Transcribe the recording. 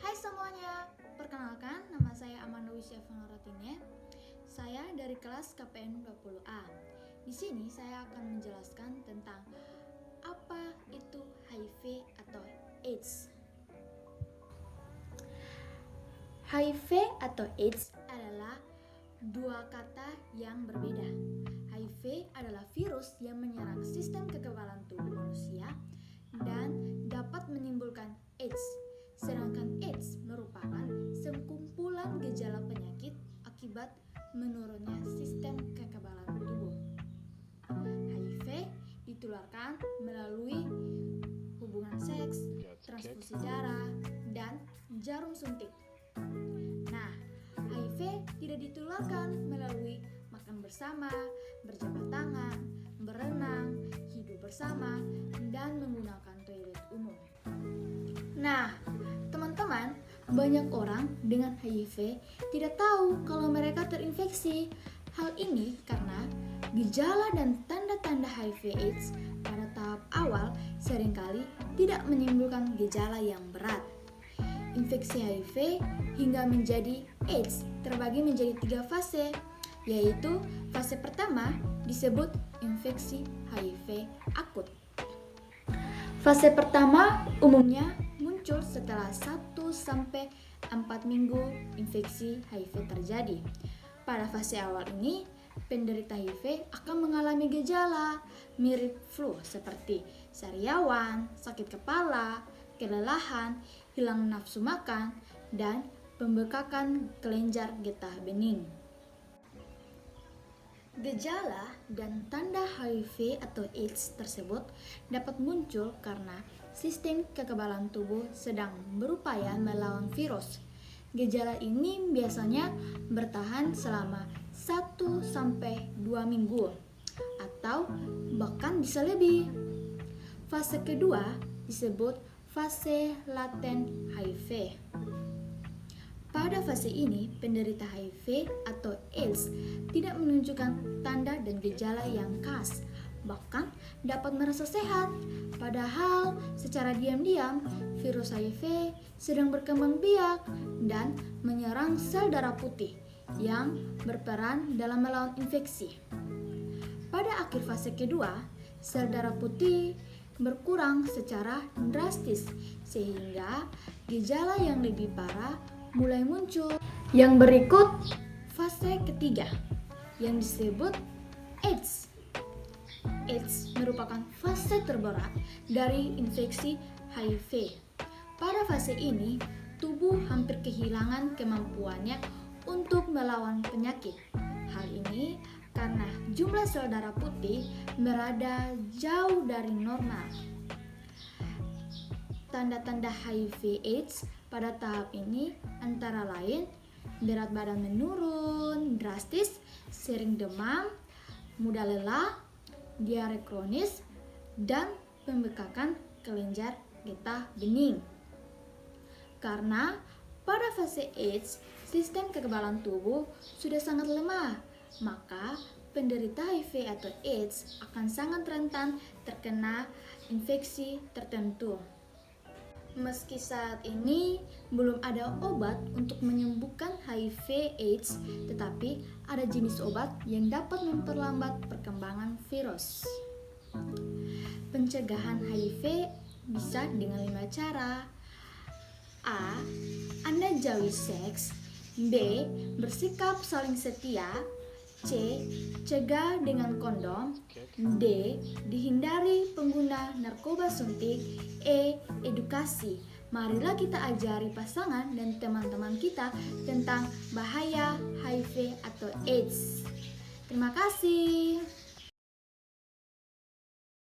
Hai semuanya, perkenalkan nama saya Amanda Wisyafanarotine. Saya dari kelas KPN 20A. Di sini saya akan menjelaskan tentang apa itu HIV atau AIDS. HIV atau AIDS adalah dua kata yang berbeda. HIV adalah virus yang menyerang sistem kekebalan tubuh manusia dan dapat menimbulkan AIDS. Sedangkan AIDS merupakan sekumpulan gejala penyakit akibat menurunnya sistem kekebalan tubuh. HIV ditularkan melalui hubungan seks, transfusi darah, dan jarum suntik. Nah, HIV tidak ditularkan melalui makan bersama, berjabat tangan, berenang, hidup bersama, dan menggunakan toilet umum. Nah, teman-teman, banyak orang dengan HIV tidak tahu kalau mereka terinfeksi. Hal ini karena gejala dan tanda-tanda HIV/AIDS pada tahap awal seringkali tidak menimbulkan gejala yang berat. Infeksi HIV hingga menjadi AIDS terbagi menjadi 3 fase, yaitu fase pertama disebut infeksi HIV akut. Fase pertama umumnya muncul setelah 1-4 minggu infeksi HIV terjadi. Pada fase awal ini, penderita HIV akan mengalami gejala mirip flu seperti sariawan, sakit kepala, kelelahan, hilang nafsu makan, dan pembekakan kelenjar getah bening. Gejala dan tanda HIV atau AIDS tersebut dapat muncul karena sistem kekebalan tubuh sedang berupaya melawan virus. Gejala ini biasanya bertahan selama 1-2 minggu atau bahkan bisa lebih. Fase kedua disebut fase laten HIV. Pada fase ini, penderita HIV atau AIDS tidak menunjukkan tanda dan gejala yang khas, bahkan dapat merasa sehat. Padahal secara diam-diam, virus HIV sedang berkembang biak dan menyerang sel darah putih yang berperan dalam melawan infeksi. Pada akhir fase kedua, sel darah putih berkurang secara drastis sehingga gejala yang lebih parah mulai muncul. Yang berikut fase ketiga yang disebut AIDS. AIDS merupakan fase terberat dari infeksi HIV. Pada fase ini, tubuh hampir kehilangan kemampuannya untuk melawan penyakit. Hal ini karena jumlah sel darah putih berada jauh dari normal. Tanda-tanda HIV/AIDS pada tahap ini antara lain berat badan menurun drastis, sering demam, mudah lelah, diare kronis, dan pembekakan kelenjar getah bening. Karena pada fase AIDS, sistem kekebalan tubuh sudah sangat lemah, maka penderita HIV atau AIDS akan sangat rentan terkena infeksi tertentu. Meski saat ini belum ada obat untuk menyembuhkan HIV/AIDS, tetapi ada jenis obat yang dapat memperlambat perkembangan virus. Pencegahan HIV bisa dengan 5 cara. A. Anda jauhi seks. B. Bersikap saling setia. C. Cegah dengan kondom. D. Dihindari pengguna narkoba suntik. E. Edukasi. Marilah kita ajari pasangan dan teman-teman kita tentang bahaya HIV atau AIDS. Terima kasih.